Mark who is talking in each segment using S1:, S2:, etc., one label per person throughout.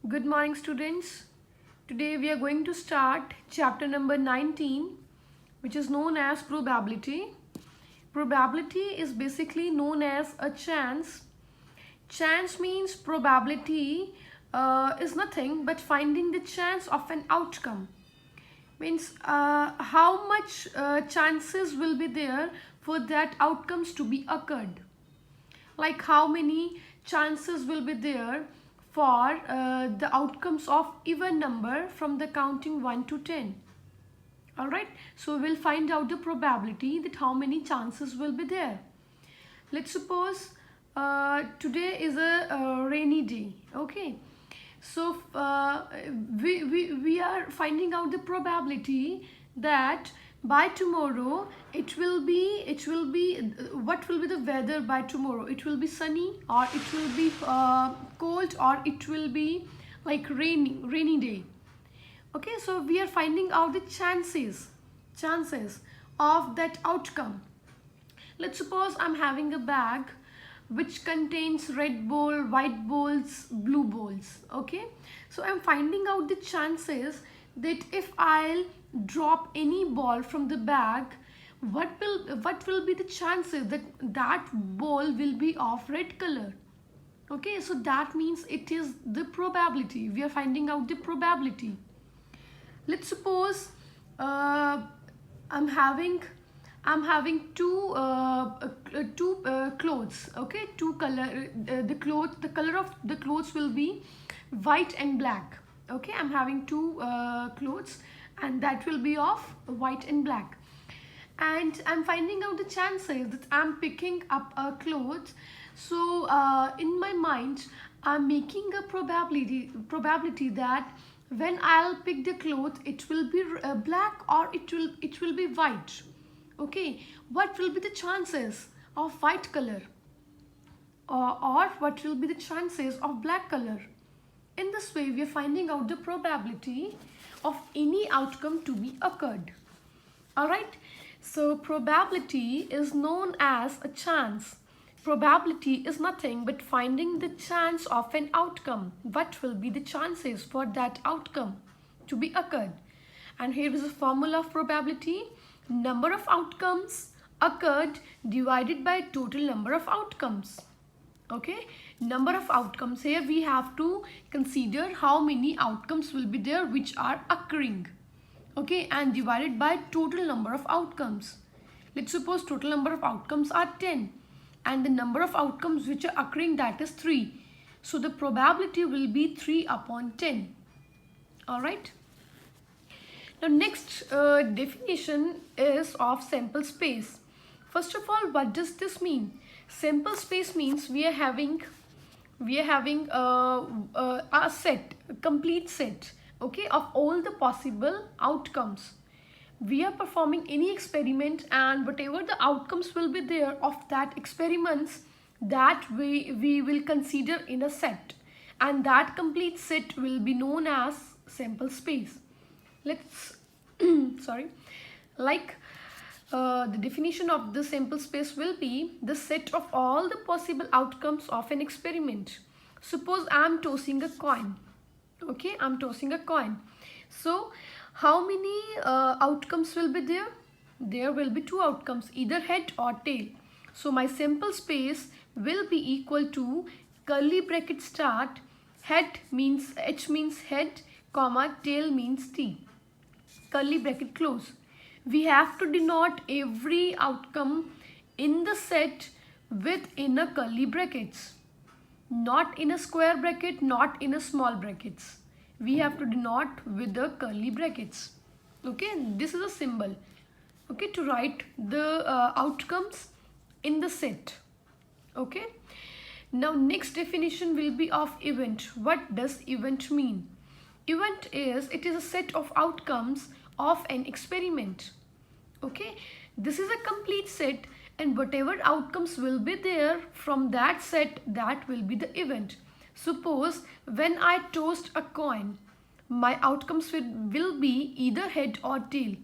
S1: Good morning, students. Today we are going to start chapter number 19, which is known as probability. Probability is basically known as a chance. Chance means probability is nothing but finding the chance of an outcome. Means how much chances will be there for that outcomes to be occurred. Like how many chances will be there for the outcomes of even number from the counting 1 to 10. Alright, so we'll find out the probability that how many chances will be there. Let's suppose today is a rainy day. Okay, so we are finding out the probability that by tomorrow it will be what will be the weather by tomorrow. It will be sunny, or it will be cold, or it will be like rainy day. Okay, so we are finding out the chances of that outcome. Let's suppose I'm having a bag which contains red bowl, white bowls, blue bowls. Okay, so I'm finding out the chances that if I'll drop any ball from the bag, what will be the chances that that ball will be of red color. Okay, so that means it is the probability. We are finding out the probability. Let's suppose I'm having two clothes. Okay, two color the color of the clothes will be white and black. Okay, I'm having two clothes, and that will be of white and black, and I'm finding out the chances that I'm picking up a clothes. So in my mind I'm making a probability that when I'll pick the cloth, it will be black, or it will be white. Okay, what will be the chances of white color, or what will be the chances of black color? In this way we are finding out the probability of any outcome to be occurred. Alright, so probability is known as a chance. Probability is nothing but finding the chance of an outcome. What will be the chances for that outcome to be occurred? And here is a formula of probability. Number of outcomes occurred divided by total number of outcomes. Okay, number of outcomes. Here we have to consider how many outcomes will be there which are occurring. Okay, and divided by total number of outcomes. Let's suppose total number of outcomes are 10, and the number of outcomes which are occurring, that is 3. So the probability will be 3 upon 10. Alright. Now next definition is of sample space. First of all, what does this mean? Sample space means we are having a set, a complete set, okay, of all the possible outcomes. We are performing any experiment, and whatever the outcomes will be there of that experiments, that we will consider in a set, and that complete set will be known as sample space. Let's sorry, like the definition of the sample space will be the set of all the possible outcomes of an experiment. Suppose I'm tossing a coin. Okay, I'm tossing a coin. So how many outcomes will be there? There will be two outcomes, either head or tail. So my sample space will be equal to curly bracket start, head means H means head, comma tail means T, curly bracket close. We have to denote every outcome in the set with inner curly brackets, not in a square bracket, not in a small brackets. We have to denote with the curly brackets. Okay, this is a symbol, okay, to write the outcomes in the set. Okay, now next definition will be of event. What does event mean? Event is, it is a set of outcomes of an experiment. Okay, this is a complete set, and whatever outcomes will be there from that set, that will be the event. Suppose when I tossed a coin, my outcomes will be either head or tail.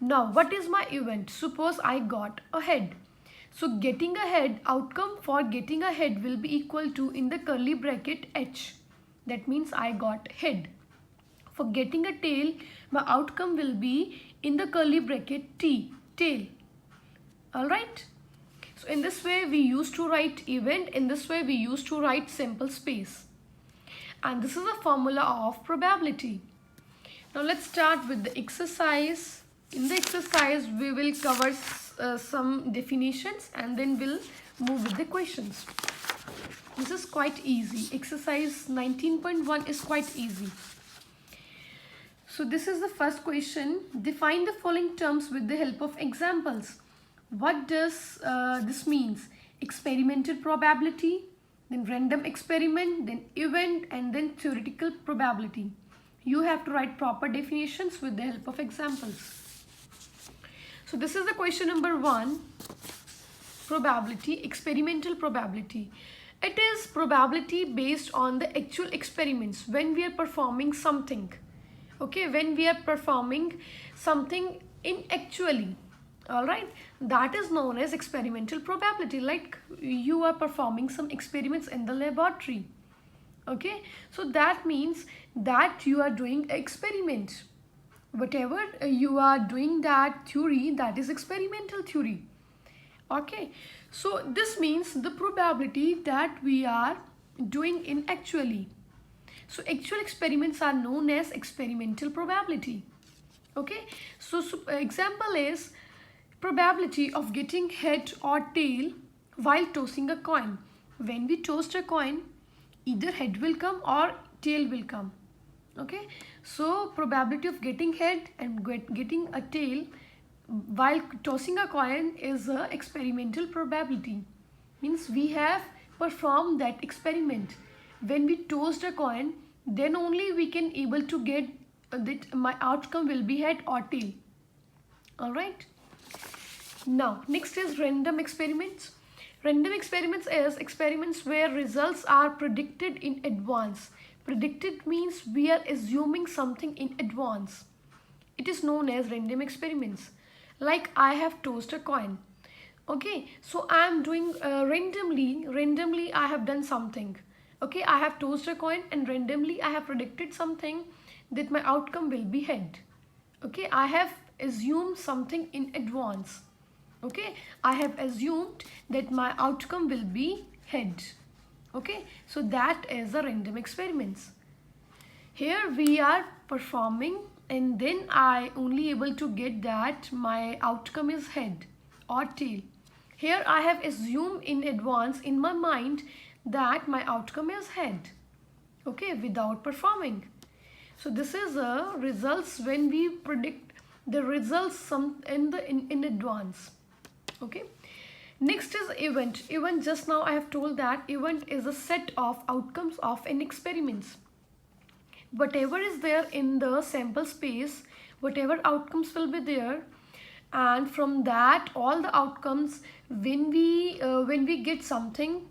S1: Now what is my event? Suppose I got a head. So getting a head, outcome for getting a head will be equal to, in the curly bracket, H. That means I got head. For getting a tail, my outcome will be in the curly bracket T, tail. Alright. So in this way we used to write event, in this way we used to write sample space. And this is a formula of probability. Now let's start with the exercise. In the exercise we will cover some definitions and then we'll move with the questions. This is quite easy. Exercise 19.1 is quite easy. So this is the first question. Define the following terms with the help of examples. What does this means? Experimental probability, then random experiment, then event, and then theoretical probability. You have to write proper definitions with the help of examples. So this is the question number 1. Probability, experimental probability. It is probability based on the actual experiments when we are performing something. Okay, when we are performing something in actually. Alright, that is known as experimental probability. Like you are performing some experiments in the laboratory. Okay, so that means that you are doing an experiment. Whatever you are doing that theory, that is experimental theory. Okay, so this means the probability that we are doing in actually. So actual experiments are known as experimental probability. Okay, so example is probability of getting head or tail while tossing a coin. When we toss a coin, either head will come or tail will come. Okay, so probability of getting head and getting a tail while tossing a coin is a experimental probability. Means we have performed that experiment. When we tossed a coin, then only we can able to get that my outcome will be head or tail. Alright. Now next is random experiments. Random experiments is experiments where results are predicted in advance. Predicted means we are assuming something in advance. It is known as random experiments. Like I have tossed a coin. Okay, so I am doing randomly I have done something. Okay, I have tossed a coin and randomly I have predicted something that my outcome will be head. Okay, I have assumed something in advance. Okay, I have assumed that my outcome will be head. Okay, so that is a random experiments. Here we are performing and then I only able to get that my outcome is head or tail. Here I have assumed in advance in my mind that my outcome is head. Okay, without performing. So this is a results when we predict the results in advance. Okay. Next is event. Event, just now I have told that event is a set of outcomes of an experiment. Whatever is there in the sample space, whatever outcomes will be there, and from that all the outcomes when we get something,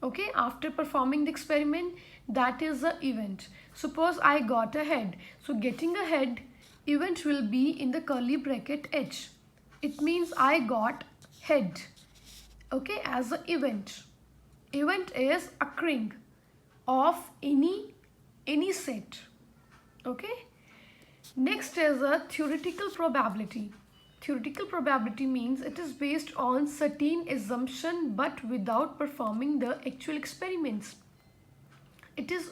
S1: okay, after performing the experiment, that is the event. Suppose I got a head, so getting a head, event will be in the curly bracket H. It means I got head, okay, as an event. Event is occurring of any set. Okay, next is a theoretical probability. Theoretical probability means it is based on certain assumption but without performing the actual experiments. It is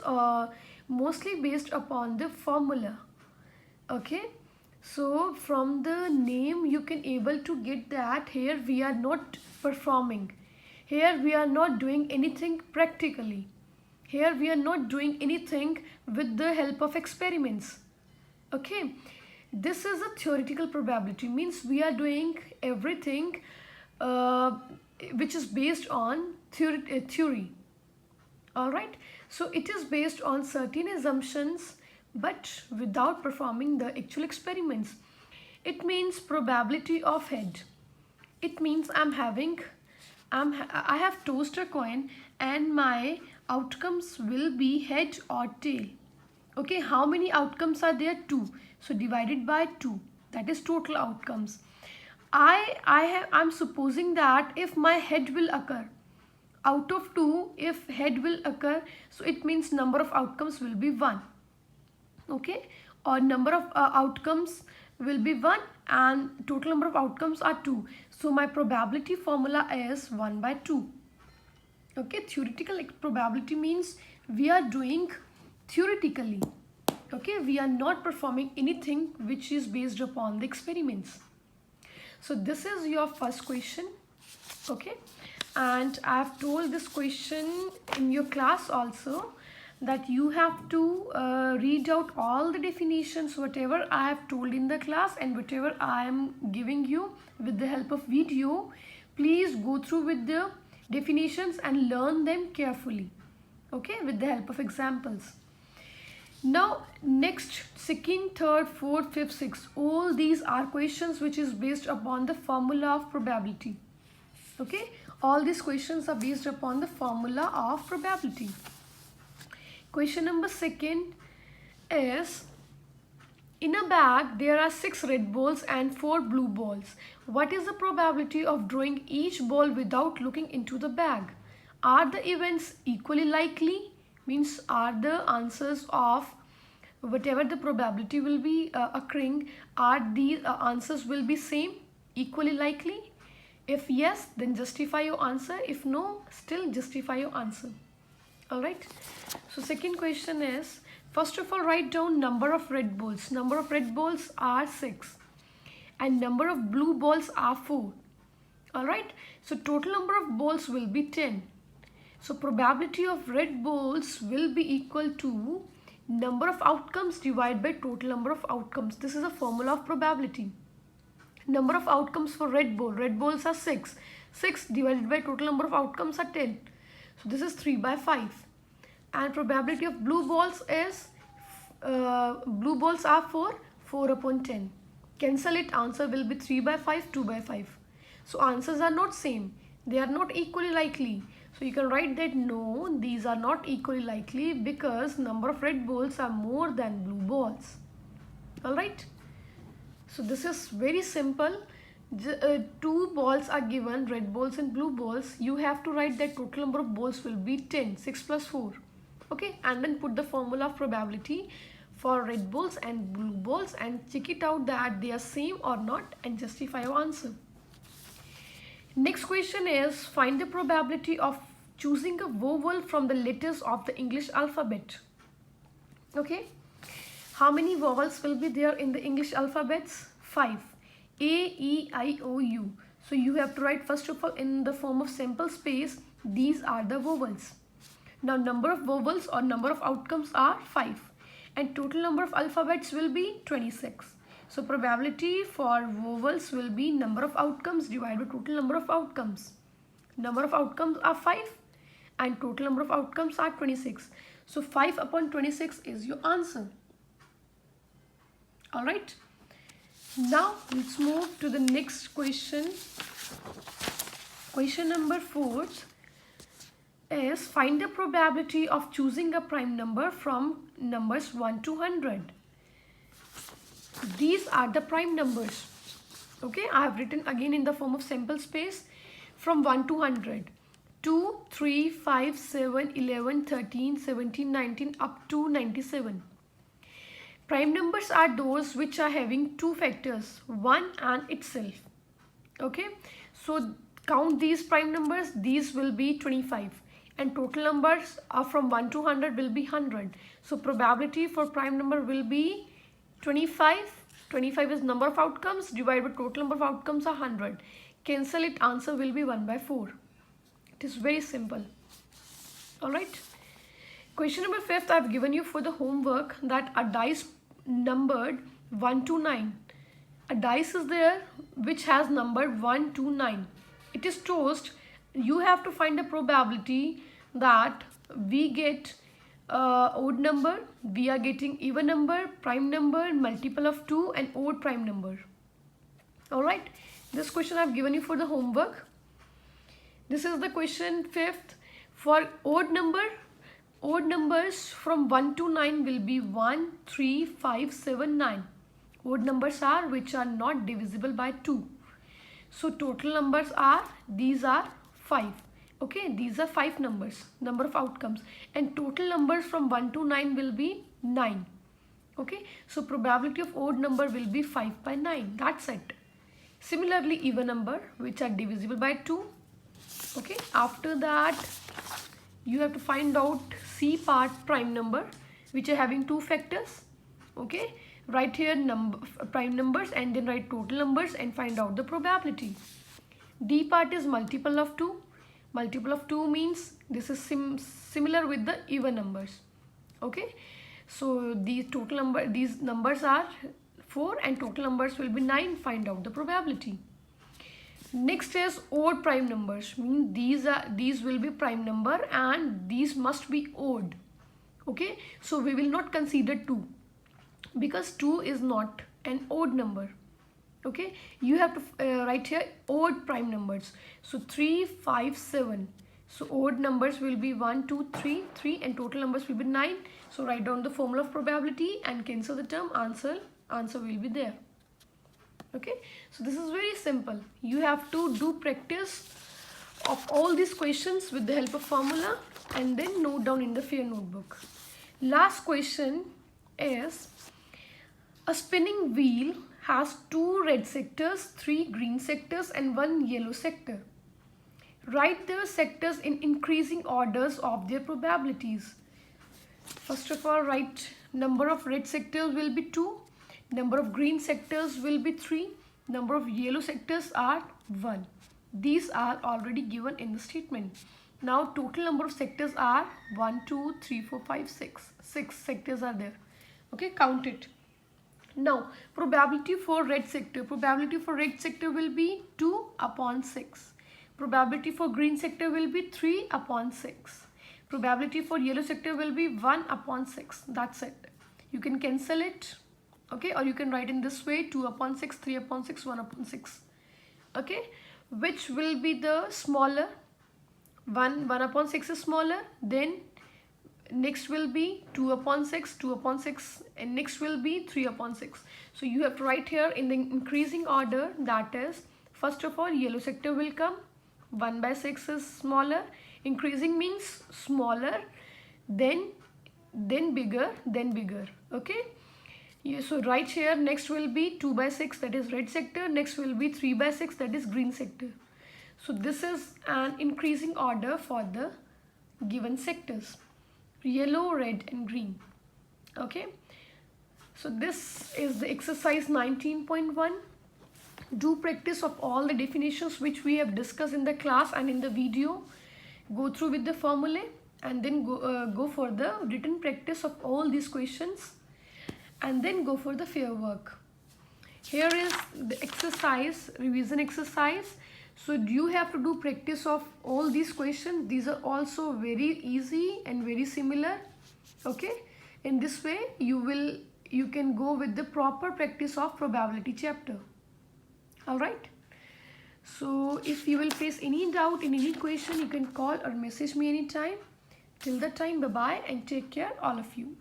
S1: mostly based upon the formula. Okay, so from the name you can able to get that here we are not performing. Here we are not doing anything practically. Here we are not doing anything with the help of experiments. Okay, this is a theoretical probability, means we are doing everything which is based on theory. Alright, so it is based on certain assumptions but without performing the actual experiments. It means probability of head. It means I have tossed a coin and my outcomes will be head or tail. Okay, how many outcomes are there? 2. So divided by 2, that is total outcomes. I'm supposing that if my head will occur, Out of 2, if head will occur, so it means number of outcomes will be 1. Okay, or number of outcomes will be 1 and total number of outcomes are 2. So my probability formula is 1 by 2. Okay, theoretical probability means we are doing theoretically. Okay, we are not performing anything which is based upon the experiments. So this is your first question. Okay, and I have told this question in your class also, that you have to read out all the definitions whatever I have told in the class, and whatever I am giving you with the help of video, please go through with the definitions and learn them carefully, okay, with the help of examples. Now next, second, third, fourth, fifth, sixth, all these are questions which is based upon the formula of probability. Okay, all these questions are based upon the formula of probability. Question number second is, in a bag there are 6 red balls and 4 blue balls. What is the probability of drawing each ball without looking into the bag? Are the events equally likely? Means, are the answers of whatever the probability will be occurring, are these answers will be same, equally likely? If yes, then justify your answer. If no, still justify your answer. Alright. So second question is, first of all, write down number of red balls. Number of red balls are 6 and number of blue balls are 4. Alright. So total number of balls will be 10. So probability of red balls will be equal to number of outcomes divided by total number of outcomes. This is a formula of probability. Number of outcomes for red ball. Red balls are 6. 6 divided by total number of outcomes are 10. So this is 3 by 5. And probability of blue balls is, blue balls are 4. 4 upon 10. Cancel it. Answer will be 3 by 5, 2 by 5. So answers are not same. They are not equally likely. So you can write that no, these are not equally likely because number of red balls are more than blue balls. Alright. So this is very simple. 2 balls are given, red balls and blue balls. You have to write that total number of balls will be 10. 6 plus 4. Okay. And then put the formula of probability for red balls and blue balls and check it out that they are same or not and justify your answer. Next question is, find the probability of choosing a vowel from the letters of the English alphabet. Okay. How many vowels will be there in the English alphabets? 5. A, E, I, O, U. So you have to write first of all in the form of simple space, these are the vowels. Now number of vowels or number of outcomes are 5. And total number of alphabets will be 26. So probability for vowels will be number of outcomes divided by total number of outcomes. Number of outcomes are 5 and total number of outcomes are 26. So 5 upon 26 is your answer. Alright. Now let's move to the next question. Question number 4 is, find the probability of choosing a prime number from numbers 1 to 100. These are the prime numbers. Okay, I have written again in the form of simple space from 1 to 100. 2, 3, 5, 7, 11, 13, 17, 19 up to 97. Prime numbers are those which are having 2 factors, 1 and itself. Okay, so count these prime numbers, these will be 25. And total numbers are from 1 to 100 will be 100. So probability for prime number will be 25. 25 is number of outcomes divided by total number of outcomes are 100. Cancel it. Answer will be 1 by 4. It is very simple. Alright. Question number 5 I have given you for the homework, that a dice numbered 1 to 9. A dice is there which has numbered 1 to 9. It is tossed. You have to find the probability that we get odd number, we are getting even number, prime number, multiple of 2 and odd prime number. Alright, this question I have given you for the homework. This is the question 5th. For odd numbers from 1 to 9 will be 1, 3, 5, 7, 9. Odd numbers are which are not divisible by 2. So total numbers are, these are 5. Okay, these are 5 numbers, number of outcomes, and total numbers from 1 to 9 will be 9. Okay, so probability of odd number will be 5 by 9. That's it. Similarly, even number which are divisible by 2. Okay, after that you have to find out C part, prime number, which are having 2 factors. Okay, write here prime numbers and then write total numbers and find out the probability. D part is multiple of 2. Multiple of 2 means this is similar with the even numbers. Okay, so these numbers are 4 and total numbers will be 9. Find out the probability. Next is odd prime numbers, mean these will be prime number and these must be odd. Okay, so we will not consider 2 because 2 is not an odd number. Okay, you have to write here odd prime numbers. So 3, 5, 7. So odd numbers will be 1, 2, 3, 3 and total numbers will be 9. So write down the formula of probability and cancel the term. Answer will be there. Okay, so this is very simple. You have to do practice of all these questions with the help of formula and then note down in the fair notebook. Last question is, a spinning wheel has 2 red sectors, 3 green sectors and 1 yellow sector. Write the sectors in increasing orders of their probabilities. First of all, write number of red sectors will be 2, number of green sectors will be 3, number of yellow sectors are 1. These are already given in the statement. Now total number of sectors are 1, 2, 3, 4, 5, 6. 6 sectors are there. Okay, count it. Now probability for red sector. Probability for red sector will be 2 upon 6. Probability for green sector will be 3 upon 6. Probability for yellow sector will be 1 upon 6. That's it. You can cancel it. Okay, or you can write in this way: 2 upon 6, 3 upon 6, 1 upon 6. Okay, which will be the smaller? 1 upon 6 is smaller. Then next will be 2 upon 6, 2 upon 6 and next will be 3 upon 6. So you have to write here in the increasing order, that is, first of all yellow sector will come. 1 by 6 is smaller. Increasing means smaller, then bigger, then bigger. Okay, yeah, so right here next will be 2 by 6, that is red sector. Next will be 3 by 6, that is green sector. So this is an increasing order for the given sectors: yellow, red and green. Okay, so this is the exercise 19.1. Do practice of all the definitions which we have discussed in the class and in the video. Go through with the formulae and then go for the written practice of all these questions and then go for the fair work. Here is the exercise, revision exercise. So you have to do practice of all these questions. These are also very easy and very similar. Okay, in this way you can go with the proper practice of probability chapter. All right, so if you will face any doubt in any question, you can call or message me anytime. Till that time, bye bye and take care all of you.